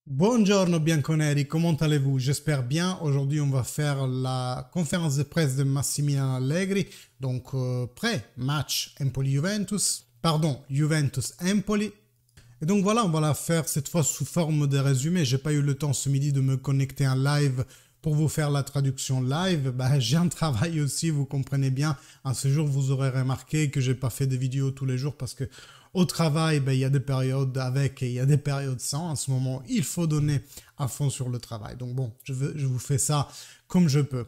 Buongiorno bianconeri, comment allez-vous? J'espère bien. Aujourd'hui, on va faire la conférence de presse de Massimiliano Allegri. Donc, pré-match Empoli-Juventus, pardon, Juventus-Empoli. Et donc voilà, on va la faire cette fois sous forme de résumé. J'ai pas eu le temps ce midi de me connecter en live pour vous faire la traduction live. Bah, j'ai un travail aussi, vous comprenez bien. En ce jour, vous aurez remarqué que j'ai pas fait de vidéos tous les jours parce que au travail, ben, il y a des périodes avec et il y a des périodes sans. En ce moment, il faut donner à fond sur le travail. Donc bon, je vous fais ça comme je peux.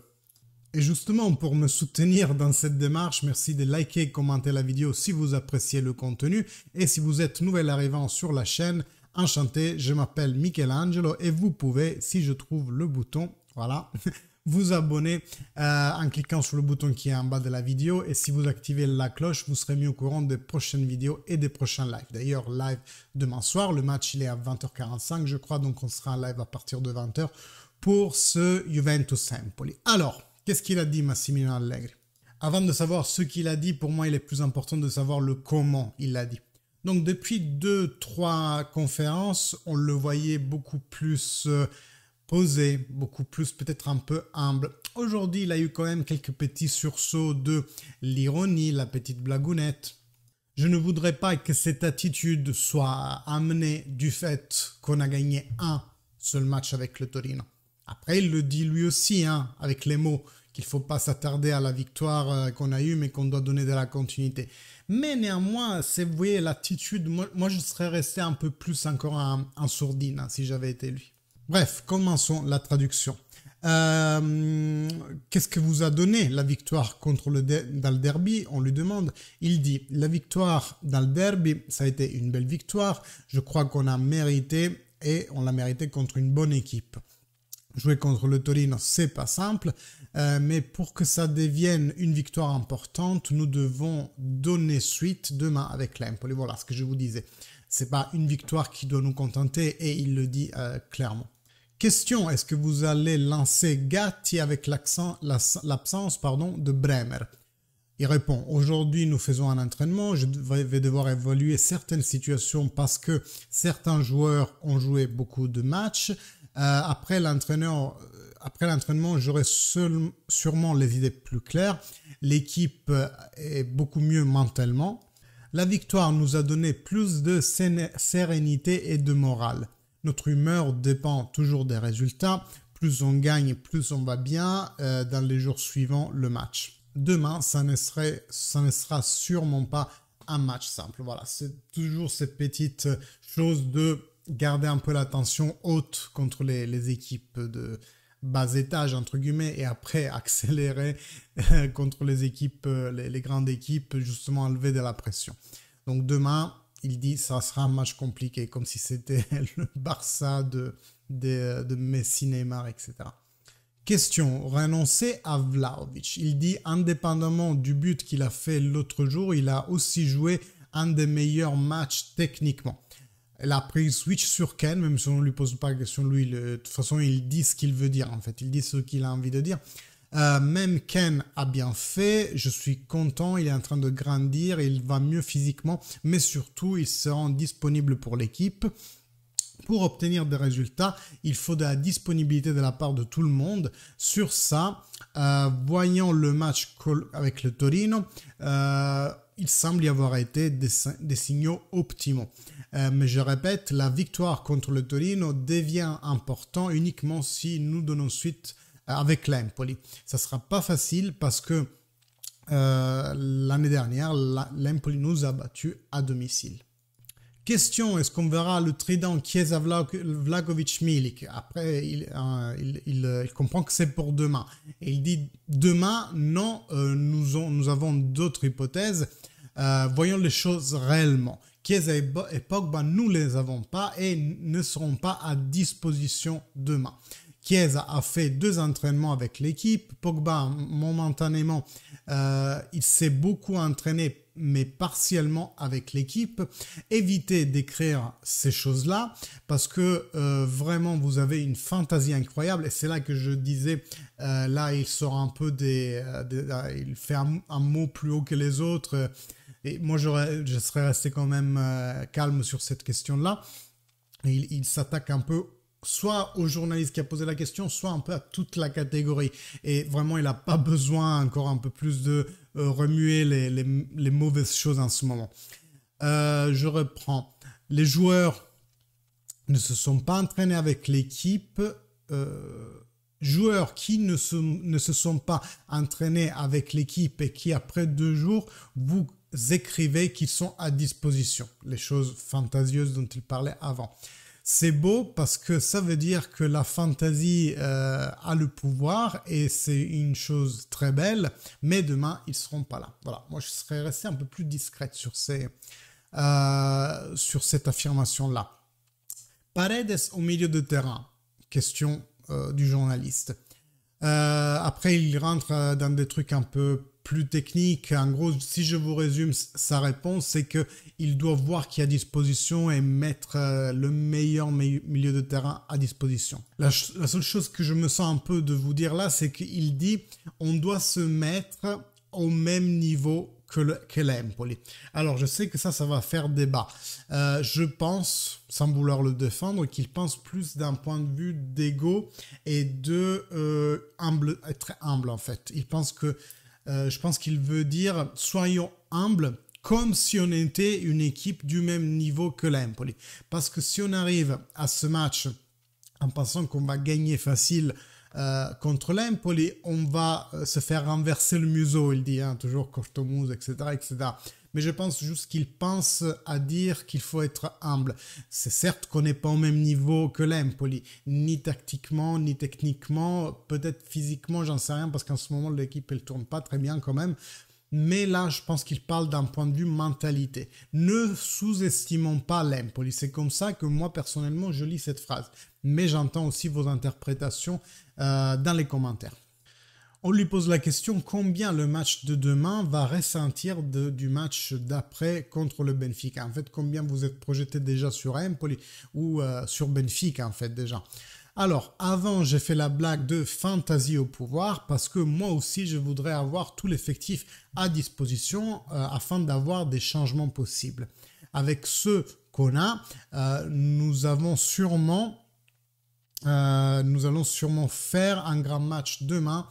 Et justement, pour me soutenir dans cette démarche, merci de liker et commenter la vidéo si vous appréciez le contenu. Et si vous êtes nouvel arrivant sur la chaîne, enchanté, je m'appelle Michelangelo et vous pouvez, si je trouve le bouton, voilà, vous abonner en cliquant sur le bouton qui est en bas de la vidéo. Et si vous activez la cloche, vous serez mis au courant des prochaines vidéos et des prochains lives. D'ailleurs, live demain soir, le match il est à 20h45 je crois, donc on sera en live à partir de 20h pour ce Juventus-Empoli. Alors, qu'est-ce qu'il a dit Massimiliano Allegri? Avant de savoir ce qu'il a dit, pour moi, il est plus important de savoir le comment il l'a dit. Donc, depuis 2-3 conférences, on le voyait beaucoup plus posé, beaucoup plus peut-être un peu humble. Aujourd'hui, il a eu quand même quelques petits sursauts de l'ironie, la petite blagounette. Je ne voudrais pas que cette attitude soit amenée du fait qu'on a gagné un seul match avec le Torino. Après, il le dit lui aussi, hein, avec les mots, qu'il ne faut pas s'attarder à la victoire qu'on a eue, mais qu'on doit donner de la continuité. Mais néanmoins, c'est, vous voyez, l'attitude, moi je serais resté un peu plus encore en sourdine hein, si j'avais été lui. Bref, commençons la traduction. Qu'est-ce que vous a donné la victoire contre dans le derby? On lui demande. Il dit, la victoire dans le derby, ça a été une belle victoire. Je crois qu'on a mérité et on l'a mérité contre une bonne équipe. Jouer contre le Torino, c'est pas simple, mais pour que ça devienne une victoire importante, nous devons donner suite demain avec l'Empoli. Voilà ce que je vous disais. C'est pas une victoire qui doit nous contenter et il le dit clairement. Question, est-ce que vous allez lancer Gatti avec l'absence de Bremer? Il répond, aujourd'hui nous faisons un entraînement, je vais devoir évaluer certaines situations parce que certains joueurs ont joué beaucoup de matchs. Après l'entraînement, j'aurai sûrement les idées plus claires. L'équipe est beaucoup mieux mentalement. La victoire nous a donné plus de sérénité et de morale. Notre humeur dépend toujours des résultats. Plus on gagne, plus on va bien dans les jours suivants le match. Demain, ça ne sera sûrement pas un match simple. Voilà, c'est toujours cette petite chose de garder un peu la tension haute contre les équipes de bas étage, entre guillemets, et après accélérer contre les équipes, les grandes équipes, justement enlever de la pression. Donc demain, il dit ça sera un match compliqué, comme si c'était le Barça de Messi, Neymar, etc. Question, renoncer à Vlahovic. Il dit, indépendamment du but qu'il a fait l'autre jour, il a aussi joué un des meilleurs matchs techniquement. Elle a pris switch sur Ken, même si on ne lui pose pas la question, lui, de toute façon, il dit ce qu'il veut dire, en fait. Il dit ce qu'il a envie de dire. Même Ken a bien fait, je suis content, il est en train de grandir, il va mieux physiquement, mais surtout, il se rend disponible pour l'équipe. Pour obtenir des résultats, il faut de la disponibilité de la part de tout le monde. Sur ça, voyant le match avec le Torino, il semble y avoir été des signaux optimaux. Mais je répète, la victoire contre le Torino devient important uniquement si nous donnons suite avec l'Empoli. Ça ne sera pas facile parce que l'année dernière, l'Empoli nous a battus à domicile. Question, est-ce qu'on verra le trident Chiesa, Vlahovic, Milik? Après, il comprend que c'est pour demain. Et il dit, demain, non, nous avons d'autres hypothèses. Voyons les choses réellement. Chiesa et Pogba, nous ne les avons pas et ne seront pas à disposition demain. Chiesa a fait 2 entraînements avec l'équipe. Pogba, momentanément, il s'est beaucoup entraîné, mais partiellement avec l'équipe. Évitez d'écrire ces choses-là parce que vraiment, vous avez une fantaisie incroyable. Et c'est là que je disais, là, il sort un peu il fait un mot plus haut que les autres. Et moi, je serais resté quand même calme sur cette question-là. Il s'attaque un peu soit au journaliste qui a posé la question, soit un peu à toute la catégorie. Et vraiment, il n'a pas besoin encore un peu plus de remuer les mauvaises choses en ce moment. Je reprends. Les joueurs ne se sont pas entraînés avec l'équipe. Joueurs qui ne se sont pas entraînés avec l'équipe et qui, après 2 jours, vous écrivez qu'ils sont à disposition. Les choses fantasieuses dont il parlait avant. C'est beau parce que ça veut dire que la fantaisie a le pouvoir et c'est une chose très belle, mais demain, ils ne seront pas là. Voilà, moi je serais resté un peu plus discrète sur cette affirmation-là. Paredes au milieu de terrain, question du journaliste. Après, il rentre dans des trucs un peu plus techniques. En gros, si je vous résume sa réponse, c'est qu'il doit voir qui est à disposition et mettre le meilleur milieu de terrain à disposition. La seule chose que je me sens un peu de vous dire là, c'est qu'il dit on doit se mettre au même niveau que l'Empoli. Alors, je sais que ça va faire débat. Je pense, sans vouloir le défendre, qu'il pense plus d'un point de vue d'ego et de être humble, en fait. Je pense qu'il veut dire, soyons humbles, comme si on était une équipe du même niveau que l'Empoli. Parce que si on arrive à ce match en pensant qu'on va gagner facile contre l'Empoli, on va se faire renverser le museau, il dit, hein, toujours cortomuse, etc., etc. Mais je pense juste qu'il pense à dire qu'il faut être humble. C'est certes qu'on n'est pas au même niveau que l'Empoli, ni tactiquement, ni techniquement, peut-être physiquement, j'en sais rien, parce qu'en ce moment, l'équipe, elle tourne pas très bien quand même. Mais là, je pense qu'il parle d'un point de vue mentalité. Ne sous-estimons pas l'Empoli. C'est comme ça que moi, personnellement, je lis cette phrase. Mais j'entends aussi vos interprétations dans les commentaires. On lui pose la question combien le match de demain va ressentir du match d'après contre le Benfica. En fait, combien vous êtes projeté déjà sur Empoli ou sur Benfica en fait déjà. Alors, avant, j'ai fait la blague de fantaisie au pouvoir parce que moi aussi, je voudrais avoir tout l'effectif à disposition afin d'avoir des changements possibles. Avec ce qu'on a, nous allons sûrement faire un grand match demain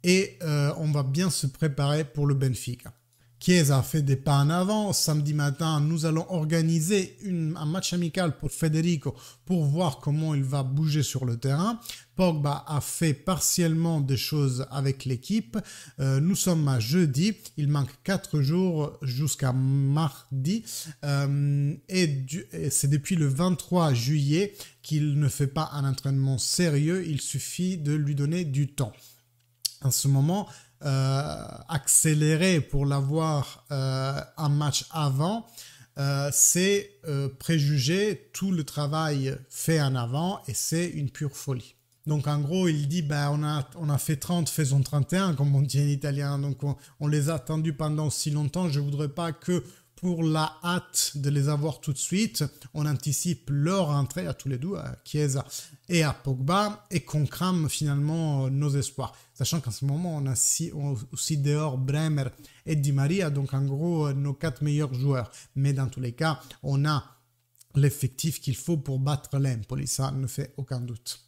et on va bien se préparer pour le Benfica. Chiesa a fait des pas en avant. Samedi matin, nous allons organiser un match amical pour Federico pour voir comment il va bouger sur le terrain. Pogba a fait partiellement des choses avec l'équipe. Nous sommes à jeudi. Il manque 4 jours jusqu'à mardi. Et c'est depuis le 23 juillet qu'il ne fait pas un entraînement sérieux. Il suffit de lui donner du temps. En ce moment, accélérer pour l'avoir un match avant, c'est préjuger tout le travail fait en avant et c'est une pure folie. Donc en gros, il dit on a fait 30, faisons 31, comme on dit en italien. Donc on les a attendus pendant si longtemps. Je ne voudrais pas que pour la hâte de les avoir tout de suite, on anticipe leur entrée à tous les deux, à Chiesa et à Pogba, et qu'on crame finalement nos espoirs. Sachant qu'en ce moment, on a aussi dehors Bremer et Di Maria, donc en gros nos 4 meilleurs joueurs. Mais dans tous les cas, on a l'effectif qu'il faut pour battre l'Empoli, ça ne fait aucun doute.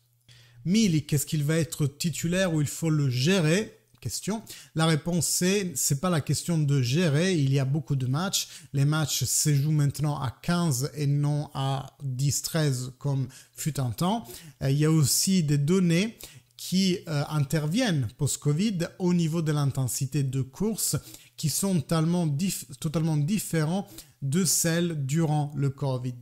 Milik, est-ce qu'il va être titulaire ou il faut le gérer ? Question. La réponse c'est pas la question de gérer, il y a beaucoup de matchs. Les matchs se jouent maintenant à 15 et non à 10-13 comme fut un temps. Il y a aussi des données qui interviennent post-Covid au niveau de l'intensité de course qui sont totalement différents de celles durant le Covid,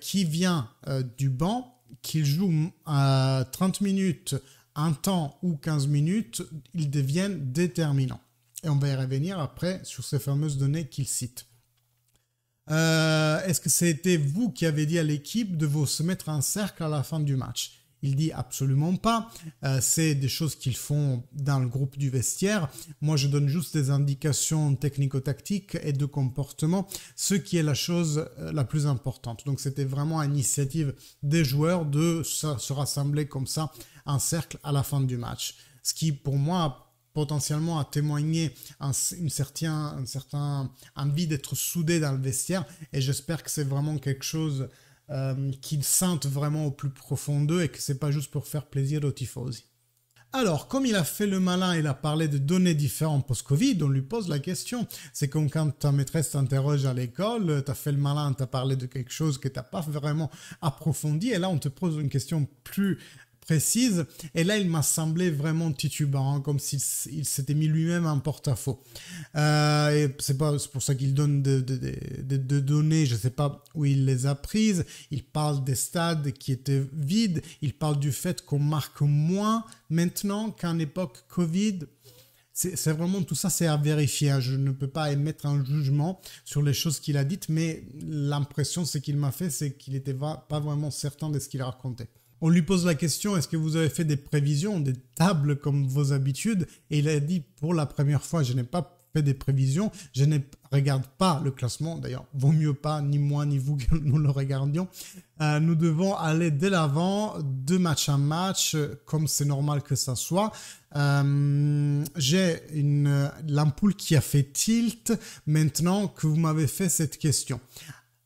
qui vient du banc, qui joue 30 minutes un temps ou 15 minutes, ils deviennent déterminants. Et on va y revenir après sur ces fameuses données qu'il cite. Est-ce que c'était vous qui avez dit à l'équipe de se mettre en cercle à la fin du match ? Il dit absolument pas. C'est des choses qu'ils font dans le groupe du vestiaire. Moi, je donne juste des indications technico-tactiques et de comportement, ce qui est la chose la plus importante. Donc, c'était vraiment une initiative des joueurs de se rassembler comme ça en cercle à la fin du match. Ce qui, pour moi, potentiellement a témoigné une certaine envie d'être soudé dans le vestiaire. Et j'espère que c'est vraiment quelque chose qu'ils sentent vraiment au plus profond d'eux et que c'est pas juste pour faire plaisir aux tifosi. Alors, comme il a fait le malin, il a parlé de données différentes post-Covid, on lui pose la question. C'est comme quand ta maîtresse t'interroge à l'école, tu as fait le malin, tu as parlé de quelque chose que tu n'as pas vraiment approfondi, et là on te pose une question plus précise, et là il m'a semblé vraiment titubant, hein, comme s'il s'était mis lui-même en porte-à-faux. Et c'est pour ça qu'il donne de données, je ne sais pas où il les a prises. Il parle des stades qui étaient vides, il parle du fait qu'on marque moins maintenant qu'en époque Covid. C'est vraiment tout ça, c'est à vérifier, hein. Je ne peux pas émettre un jugement sur les choses qu'il a dites, mais l'impression c'est qu'il m'a fait, c'est qu'il n'était pas vraiment certain de ce qu'il racontait. On lui pose la question, est-ce que vous avez fait des prévisions, des tables comme vos habitudes? Et il a dit, pour la première fois, je n'ai pas fait des prévisions, je ne regarde pas le classement. D'ailleurs, vaut mieux pas, ni moi ni vous, que nous le regardions. Nous devons aller de l'avant, de match en match, comme c'est normal que ça soit. J'ai l'ampoule qui a fait tilt maintenant que vous m'avez fait cette question.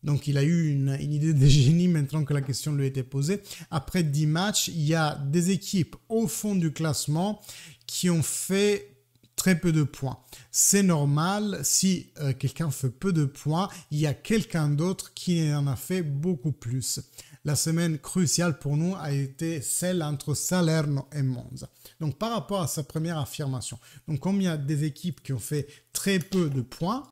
Donc, il a eu une idée de génie maintenant que la question lui a été posée. Après 10 matchs, il y a des équipes au fond du classement qui ont fait très peu de points. C'est normal, si quelqu'un fait peu de points, il y a quelqu'un d'autre qui en a fait beaucoup plus. La semaine cruciale pour nous a été celle entre Salerno et Monza. Donc, par rapport à sa première affirmation, donc comme il y a des équipes qui ont fait très peu de points,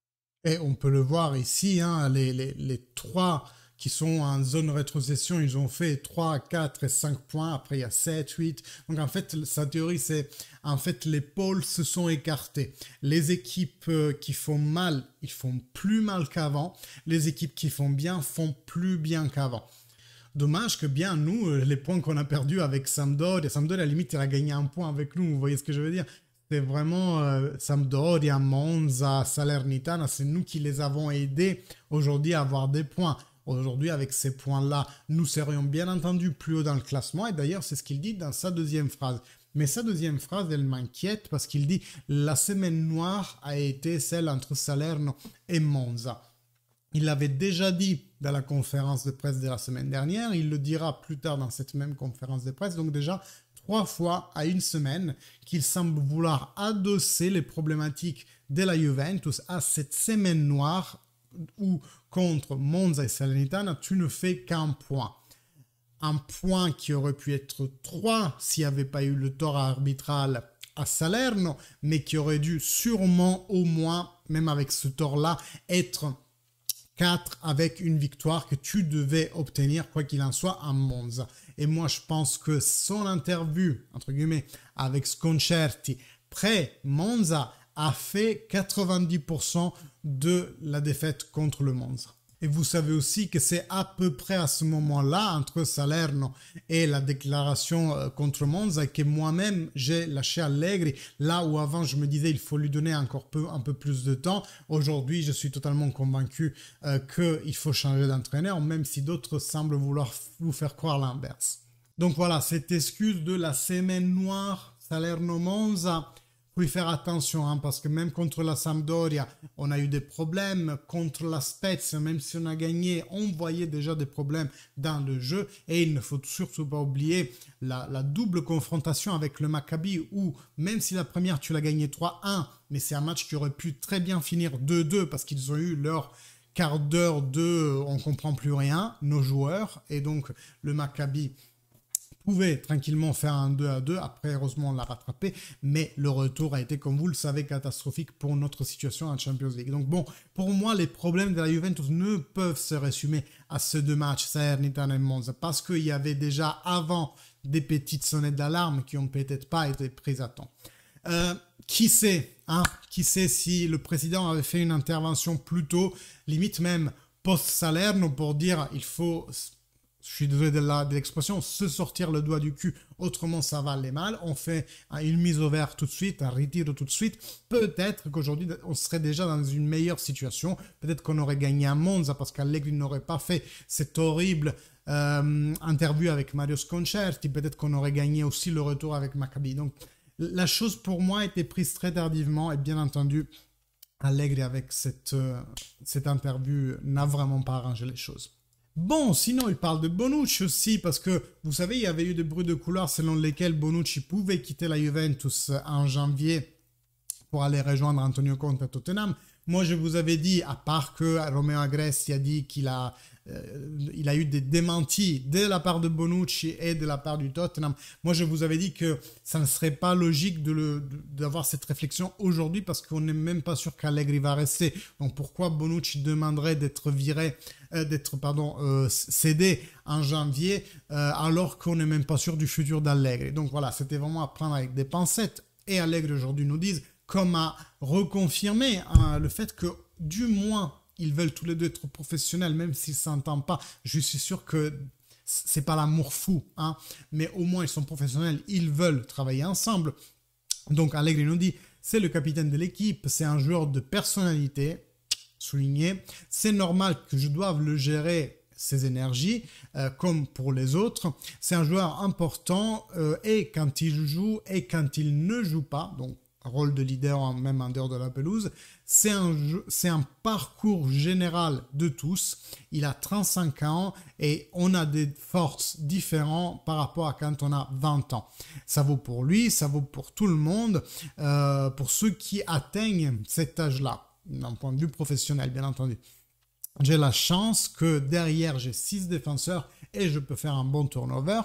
et on peut le voir ici, hein, les trois qui sont en zone rétrocession, ils ont fait 3, 4 et 5 points. Après, il y a 7, 8. Donc, en fait, sa théorie, c'est en fait, les pôles se sont écartés. Les équipes qui font mal, ils font plus mal qu'avant. Les équipes qui font bien font plus bien qu'avant. Dommage que bien, nous, les points qu'on a perdus avec Sampdoria, à la limite, il a gagné un point avec nous. Vous voyez ce que je veux dire? C'est vraiment Sampdoria, Monza, Salernitana, c'est nous qui les avons aidés aujourd'hui à avoir des points. Aujourd'hui, avec ces points-là, nous serions bien entendu plus haut dans le classement. Et d'ailleurs, c'est ce qu'il dit dans sa deuxième phrase. Mais sa deuxième phrase, elle m'inquiète parce qu'il dit « La semaine noire a été celle entre Salerno et Monza ». Il l'avait déjà dit dans la conférence de presse de la semaine dernière. Il le dira plus tard dans cette même conférence de presse. Donc déjà, 3 fois à une semaine qu'il semble vouloir adosser les problématiques de la Juventus à cette semaine noire où contre Monza et Salernitana, tu ne fais qu'un point. Un point qui aurait pu être 3 s'il n'y avait pas eu le tort arbitral à Salerno, mais qui aurait dû sûrement au moins, même avec ce tort-là, être 4 avec une victoire que tu devais obtenir, quoi qu'il en soit, à Monza. Et moi, je pense que son interview, entre guillemets, avec Sconcerti, pré-Monza, a fait 90% de la défaite contre le Monza. Et vous savez aussi que c'est à peu près à ce moment-là, entre Salerno et la déclaration contre Monza, que moi-même, j'ai lâché Allegri. Là où avant, je me disais il faut lui donner encore un peu plus de temps. Aujourd'hui, je suis totalement convaincu qu'il faut changer d'entraîneur, même si d'autres semblent vouloir vous faire croire l'inverse. Donc voilà, cette excuse de la semaine noire, Salerno-Monza, il faut faire attention, hein, parce que même contre la Sampdoria, on a eu des problèmes. Contre la Spezia, même si on a gagné, on voyait déjà des problèmes dans le jeu. Et il ne faut surtout pas oublier la double confrontation avec le Maccabi, où même si la première, tu l'as gagné 3-1, mais c'est un match qui aurait pu très bien finir 2-2 parce qu'ils ont eu leur quart d'heure de on comprend plus rien, nos joueurs. Et donc, le Maccabi pouvait tranquillement faire un 2-2, après heureusement on l'a rattrapé, mais le retour a été, comme vous le savez, catastrophique pour notre situation en Champions League. Donc bon, pour moi, les problèmes de la Juventus ne peuvent se résumer à ces deux matchs, Salernitana et Monza, parce qu'il y avait déjà avant des petites sonnettes d'alarme qui n'ont peut-être pas été prises à temps. Qui sait si le président avait fait une intervention plus tôt, limite même post-Salerno, pour dire il faut... Je suis désolé de l'expression, se sortir le doigt du cul, autrement ça va aller mal. On fait une mise au vert tout de suite, un retiro tout de suite. Peut-être qu'aujourd'hui, on serait déjà dans une meilleure situation. Peut-être qu'on aurait gagné à Monza parce qu'Allegri n'aurait pas fait cette horrible interview avec Mario Sconcerti. Peut-être qu'on aurait gagné aussi le retour avec Maccabi. Donc, la chose pour moi était prise très tardivement et bien entendu, Allegri avec cette interview n'a vraiment pas arrangé les choses. Bon, sinon, il parle de Bonucci aussi, parce que, vous savez, il y avait eu des bruits de couloir selon lesquels Bonucci pouvait quitter la Juventus en janvier pour aller rejoindre Antonio Conte à Tottenham. Moi, je vous avais dit, à part que Romeo Agresti a dit qu'il a, il a eu des démentis de la part de Bonucci et de la part du Tottenham, moi, je vous avais dit que ça ne serait pas logique d'avoir cette réflexion aujourd'hui parce qu'on n'est même pas sûr qu'Allegri va rester. Donc, pourquoi Bonucci demanderait d'être viré, cédé en janvier alors qu'on n'est même pas sûr du futur d'Allegri. Donc, voilà, c'était vraiment à prendre avec des pincettes. Et Allegri aujourd'hui nous disent, comme à reconfirmer le fait que du moins ils veulent tous les deux être professionnels, même s'ils ne s'entendent pas. Je suis sûr que c'est pas l'amour fou, hein, mais au moins ils sont professionnels, ils veulent travailler ensemble. Donc Allegri nous dit, c'est le capitaine de l'équipe, c'est un joueur de personnalité, souligné. C'est normal que je doive le gérer ses énergies, comme pour les autres. C'est un joueur important et quand il joue et quand il ne joue pas, donc rôle de leader même en dehors de la pelouse, c'est un parcours général de tous. Il a 35 ans et on a des forces différentes par rapport à quand on a 20 ans. Ça vaut pour lui, ça vaut pour tout le monde, pour ceux qui atteignent cet âge-là, d'un point de vue professionnel, bien entendu. J'ai la chance que derrière, j'ai 6 défenseurs et je peux faire un bon turnover.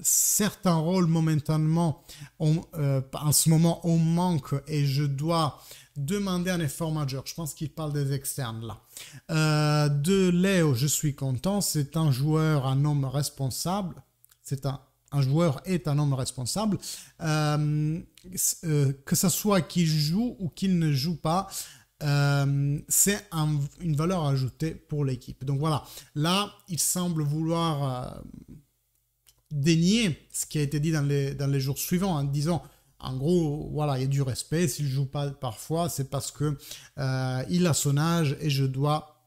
Certains rôles, momentanément, en ce moment, on manque et je dois demander un effort majeur. Je pense qu'il parle des externes, là. De Léo, je suis content. C'est un joueur, un homme responsable. Un joueur est un homme responsable. Que ce soit qu'il joue ou qu'il ne joue pas, c'est une valeur ajoutée pour l'équipe. Donc voilà, là, il semble vouloir dénier ce qui a été dit dans les jours suivants en disant, en gros, voilà, il y a du respect. S'il ne joue pas parfois, c'est parce que il a son âge et je dois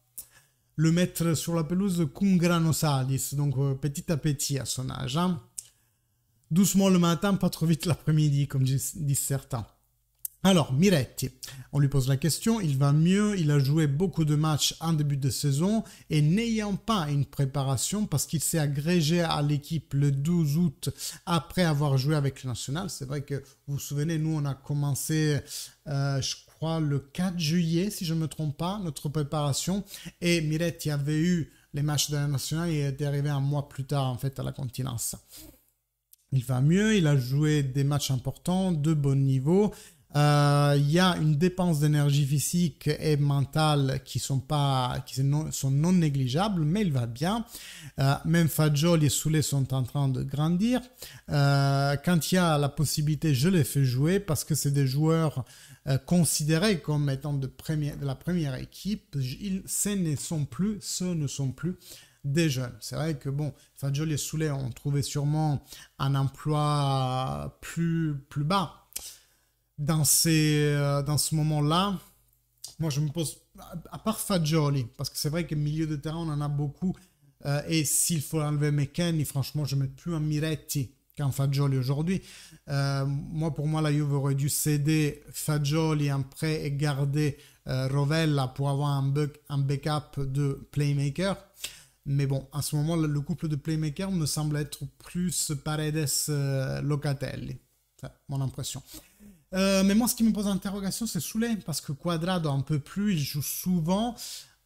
le mettre sur la pelouse cum grano salis, donc petit à petit à son âge. Hein. Doucement le matin, pas trop vite l'après-midi, comme disent certains. Alors, Miretti, on lui pose la question, il va mieux, il a joué beaucoup de matchs en début de saison et n'ayant pas une préparation parce qu'il s'est agrégé à l'équipe le 12 août après avoir joué avec le national. C'est vrai que vous vous souvenez, nous on a commencé, je crois, le 4 juillet, si je ne me trompe pas, notre préparation et Miretti avait eu les matchs de la nationale et est arrivé un mois plus tard en fait à la Continence. Il va mieux, il a joué des matchs importants, de bon niveau. Il y a une dépense d'énergie physique et mentale qui sont non négligeables, mais il va bien. Même Fagioli et Soulé sont en train de grandir. Quand il y a la possibilité, je les fais jouer parce que c'est des joueurs considérés comme étant de la première équipe. Ce ne sont plus des jeunes. C'est vrai que bon, Fagioli et Soulé ont trouvé sûrement un emploi plus bas. Dans ce moment-là, moi je me pose, à part Fagioli, parce que c'est vrai que milieu de terrain on en a beaucoup, et s'il faut enlever McKennie, franchement je ne mets plus un Miretti qu'un Fagioli aujourd'hui. Pour moi la Juve aurait dû céder Fagioli en prêt et garder Rovella pour avoir un backup de playmaker. Mais bon, à ce moment, le couple de playmaker me semble être plus Paredes-Locatelli. C'est mon impression. Mais moi, ce qui me pose interrogation, c'est Soulé, parce que Cuadrado un peu plus, il joue souvent,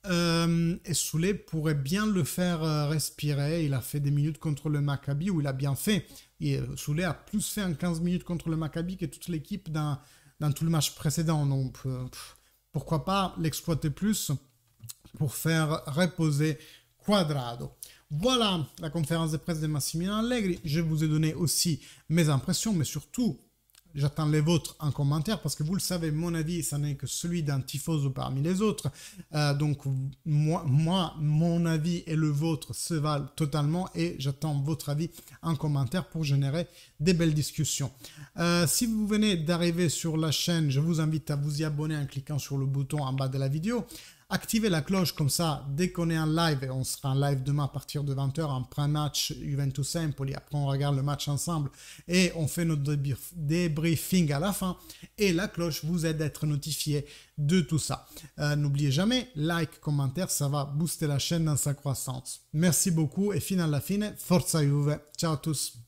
et Soulé pourrait bien le faire respirer. Il a fait des minutes contre le Maccabi, où il a bien fait. Et Soulé a plus fait en 15 minutes contre le Maccabi que toute l'équipe dans tout le match précédent. Donc, pourquoi pas l'exploiter plus pour faire reposer Cuadrado. Voilà la conférence de presse de Massimiliano Allegri. Je vous ai donné aussi mes impressions, mais surtout, j'attends les vôtres en commentaire parce que vous le savez, mon avis, ça n'est que celui d'un tifoso parmi les autres. Donc, moi, mon avis et le vôtre se valent totalement et j'attends votre avis en commentaire pour générer des belles discussions. Si vous venez d'arriver sur la chaîne, je vous invite à vous y abonner en cliquant sur le bouton en bas de la vidéo, Activez la cloche comme ça, dès qu'on est en live, et on sera en live demain à partir de 20h en pré-match Juventus-Empoli, après on regarde le match ensemble et on fait notre débriefing à la fin, et la cloche vous aide à être notifié de tout ça. N'oubliez jamais, like, commentaire, ça va booster la chaîne dans sa croissance. Merci beaucoup et fino alla fine, forza Juve, ciao à tous.